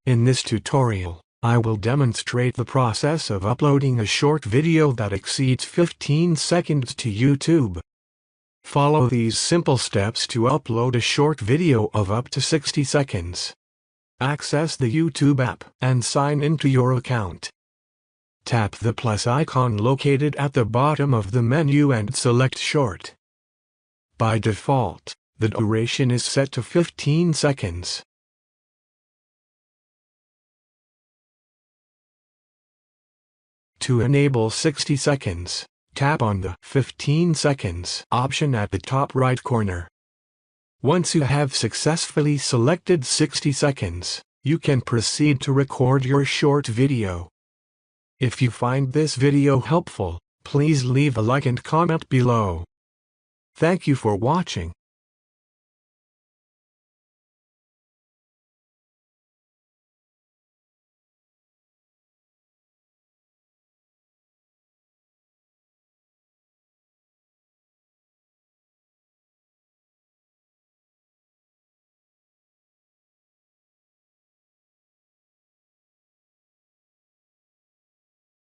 In this tutorial, I will demonstrate the process of uploading a short video that exceeds 15 seconds to YouTube. Follow these simple steps to upload a short video of up to 60 seconds. Access the YouTube app and sign into your account. Tap the plus icon located at the bottom of the menu and select Short. By default, the duration is set to 15 seconds. To enable 60 seconds, tap on the 15 seconds option at the top right corner. Once you have successfully selected 60 seconds, you can proceed to record your short video. If you find this video helpful, please leave a like and comment below. Thank you for watching.